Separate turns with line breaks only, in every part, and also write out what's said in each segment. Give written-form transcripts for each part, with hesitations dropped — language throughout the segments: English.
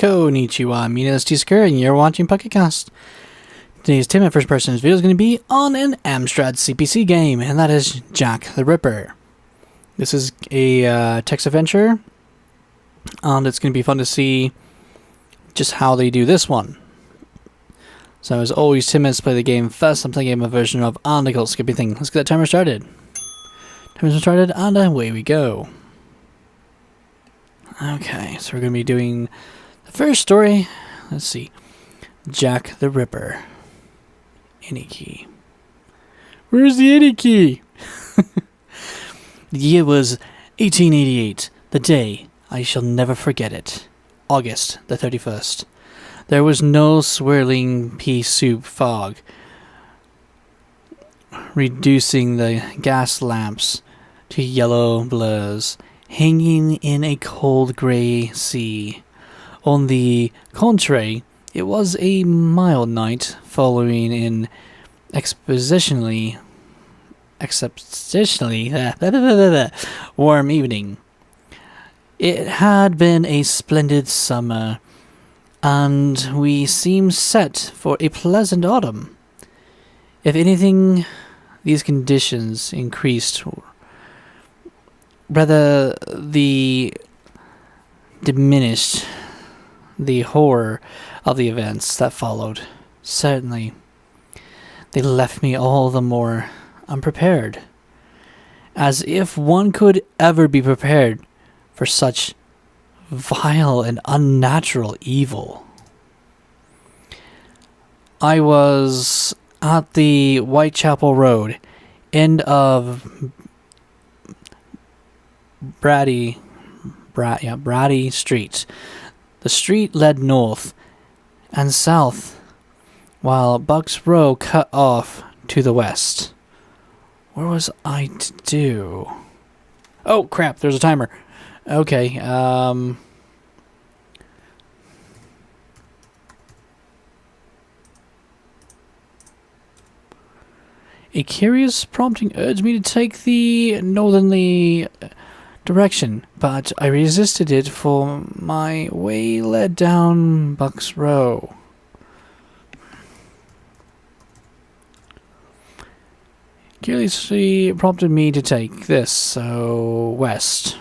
Konnichiwa, Mina's T-Secure, and you're watching PocketCast. Today's Tim at First Person's video is going to be on an Amstrad CPC game, and that is Jack the Ripper. This is a text adventure, and it's going to be fun to see just how they do this one. So as always, 10 minutes to play the game. First, I'm playing a version of Article Skippy thing. Let's get that timer started. Timer started, and away we go. Okay, so we're going to be doing the first story. Let's see. Jack the Ripper. Any key. Where's the any key? The year was 1888. The day, I shall never forget it. August the 31st. There was no swirling pea soup fog, reducing the gas lamps to yellow blurs, hanging in a cold grey sea. On the contrary, it was a mild night, following an exceptionally warm evening. It had been a splendid summer, and we seemed set for a pleasant autumn. If anything, these conditions increased, rather diminished the horror of the events that followed. Certainly, they left me all the more unprepared, as if one could ever be prepared for such vile and unnatural evil. I was at the Whitechapel Road, end of Brady Street. The street led north and south, while Bucks Row cut off to the west. What was I to do? Oh crap, there's a timer. Okay, a curious prompting urged me to take the northerly direction, but I resisted it, for my way led down Bucks Row. Curiously prompted me to take this, so west.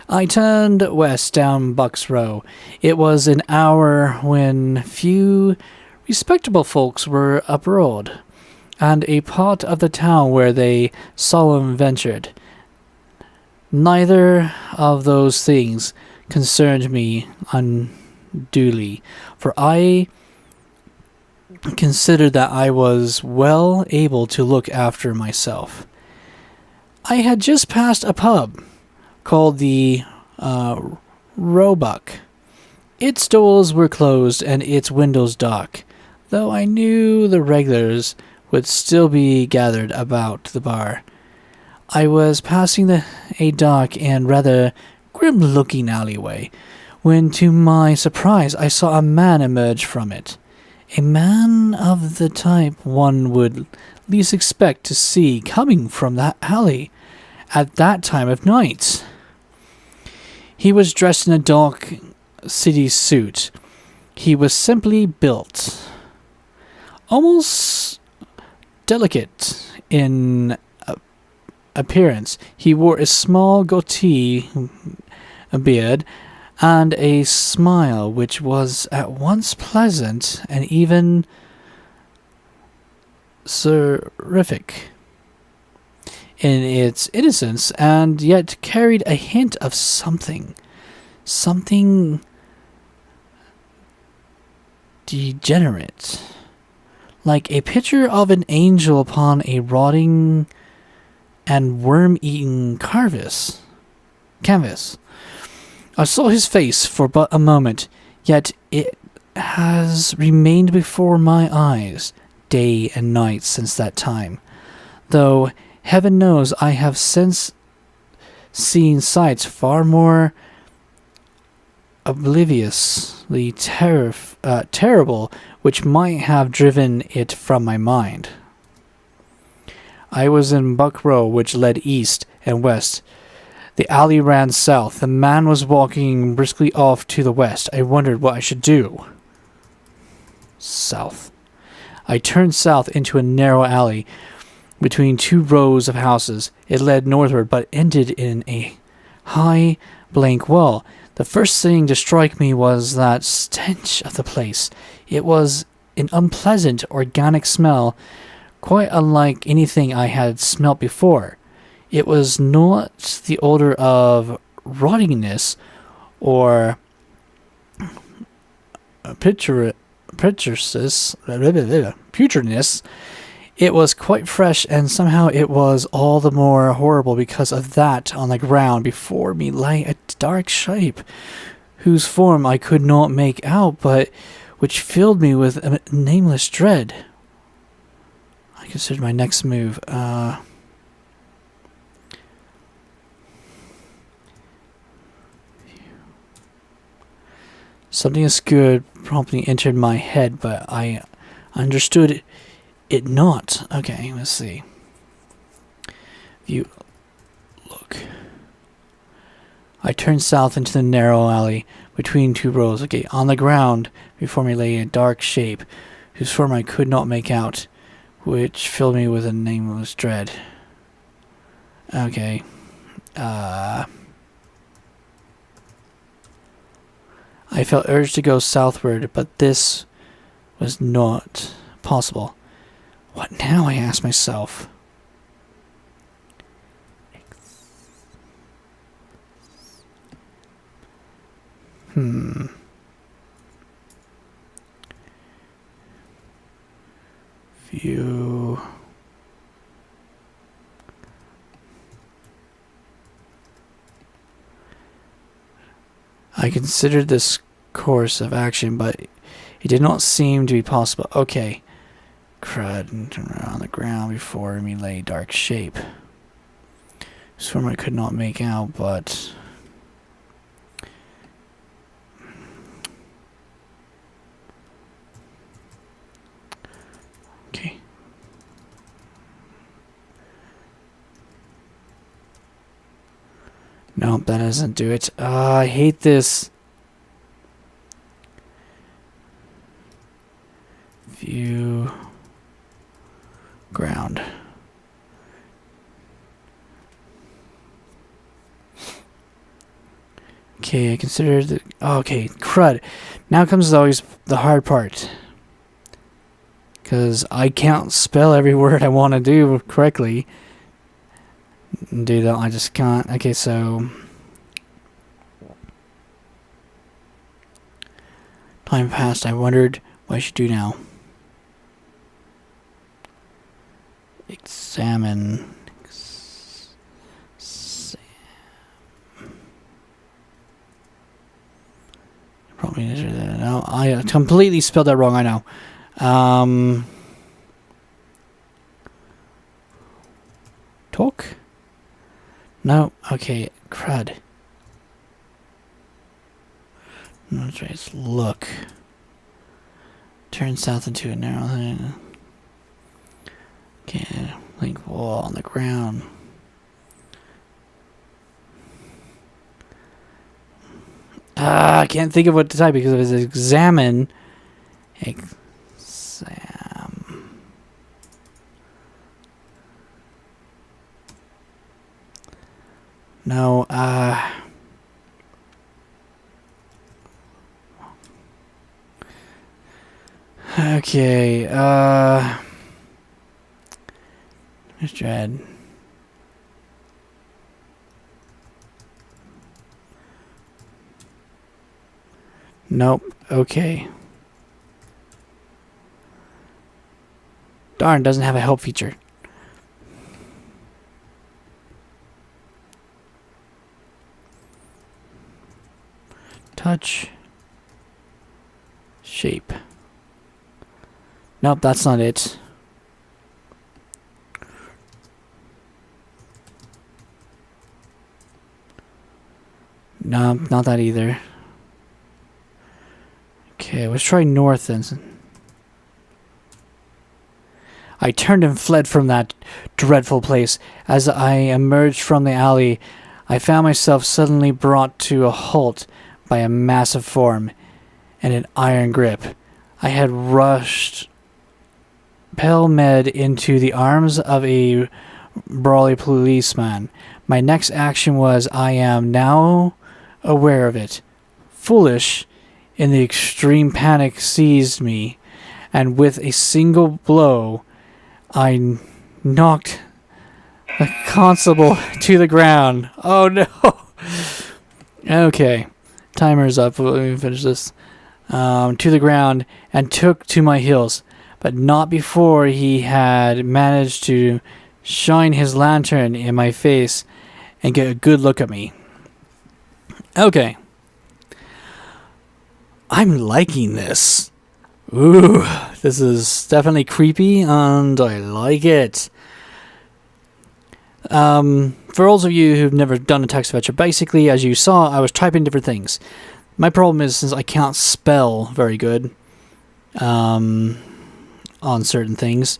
I turned west down Bucks Row. It was an hour when few respectable folks were abroad, and a part of the town where they solemn ventured. Neither of those things concerned me unduly, for I considered that I was well able to look after myself. I had just passed a pub called the Roebuck. Its doors were closed and its windows dark, though I knew the regulars would still be gathered about the bar. I was passing a dark and rather grim-looking alleyway, when to my surprise I saw a man emerge from it. A man of the type one would least expect to see coming from that alley at that time of night. He was dressed in a dark city suit. He was simply built, almost delicate in appearance. He wore a small goatee, a beard, and a smile which was at once pleasant and even seraphic in its innocence, and yet carried a hint of something degenerate, like a picture of an angel upon a rotting and worm-eaten canvas. I saw his face for but a moment, yet it has remained before my eyes day and night since that time, though heaven knows I have since seen sights far more obliviously terrible, which might have driven it from my mind. I was in Buck Row, which led east and west. The alley ran south. The man was walking briskly off to the west. I wondered what I should do. South. I turned south into a narrow alley between two rows of houses. It led northward, but ended in a high, blank wall. The first thing to strike me was that stench of the place. It was an unpleasant, organic smell, quite unlike anything I had smelt before. It was not the odor of rottingness or putridness. It was quite fresh, and somehow it was all the more horrible because of that. On the ground before me lay a dark shape, whose form I could not make out, but which filled me with a nameless dread. I considered my next move. Something obscure promptly entered my head, but I understood it not. Okay, let's see. View. Look. I turned south into the narrow alley between two rows. Okay, on the ground before me lay a dark shape, whose form I could not make out, which filled me with a nameless dread. Okay. I felt urged to go southward, but this was not possible. What now? I asked myself. View. I considered this course of action, but it did not seem to be possible. Okay. Crud, and turned around on the ground before me lay a dark shape. Swim I could not make out, but okay. Nope, that doesn't do it. I hate this. View. Ground. Okay, I considered the... Oh, okay, crud. Now comes always the hard part. Because I can't spell every word I want to do correctly. Do that, I just can't. Okay, so... Time passed. I wondered what I should do now. Examine. Probably no, I completely spelled that wrong. I know. Talk. No. Okay. Crud. No, that's right. It's look. Turn south into a narrow. Okay, link wall on the ground. I can't think of what to type because it was examine. Exam. No, okay, Dread. Nope. Okay. Darn, doesn't have a help feature. Touch. Shape. Nope, that's not it. No, not that either. Okay, let's try north then. I turned and fled from that dreadful place. As I emerged from the alley, I found myself suddenly brought to a halt by a massive form and an iron grip. I had rushed pell-mell into the arms of a brawly policeman. My next action was, I am now aware of it, foolish, in the extreme panic seized me, and with a single blow, I knocked the constable to the ground. Oh no! Okay, timer's up. Let me finish this. To the ground and took to my heels, but not before he had managed to shine his lantern in my face and get a good look at me. Okay. I'm liking this. Ooh, this is definitely creepy and I like it. For those of you who've never done a text adventure, basically, as you saw, I was typing different things. My problem is, since I can't spell very good on certain things,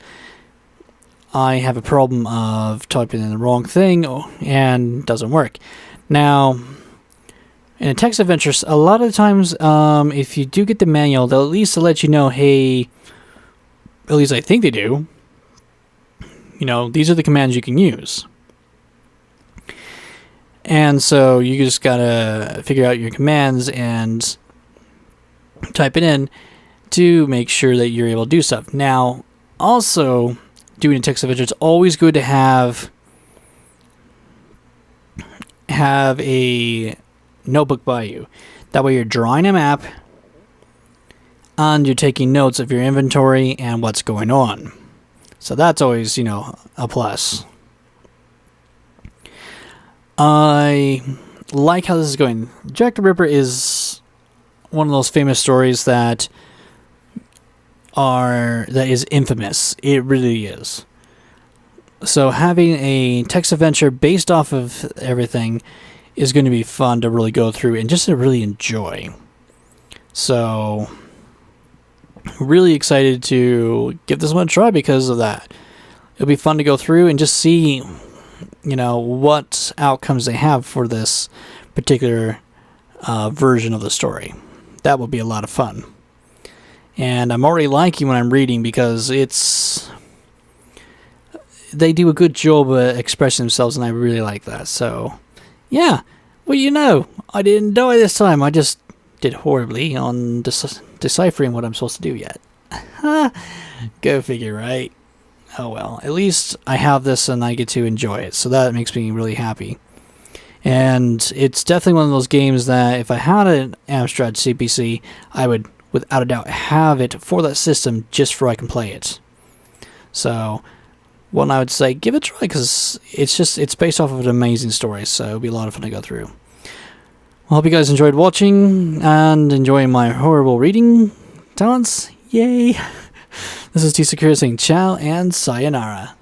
I have a problem of typing in the wrong thing and it doesn't work. Now, in a text adventure, a lot of the times, if you do get the manual, they'll at least let you know, hey, at least I think they do, these are the commands you can use. And so you just gotta figure out your commands and type it in to make sure that you're able to do stuff. Now, also, doing a text adventure, it's always good to have a notebook by you. That way you're drawing a map and you're taking notes of your inventory and what's going on. So that's always, a plus. I like how this is going. Jack the Ripper is one of those famous stories that is infamous. It really is. So having a text adventure based off of everything is going to be fun to really go through and just to really enjoy. So really excited to give this one a try because of that. It'll be fun to go through and just see what outcomes they have for this particular version of the story. That will be a lot of fun. And I'm already liking what I'm reading because they do a good job of expressing themselves, and I really like that. So, yeah. Well, I didn't die this time. I just did horribly on deciphering what I'm supposed to do yet. Go figure, right? Oh well, at least I have this and I get to enjoy it, so that makes me really happy. And it's definitely one of those games that if I had an Amstrad CPC, I would, without a doubt, have it for that system just for I can play it. So, one I would say, give it a try, because it's based off of an amazing story, so it'll be a lot of fun to go through. Well, I hope you guys enjoyed watching and enjoying my horrible reading talents. Yay! This is T Secure saying ciao and sayonara.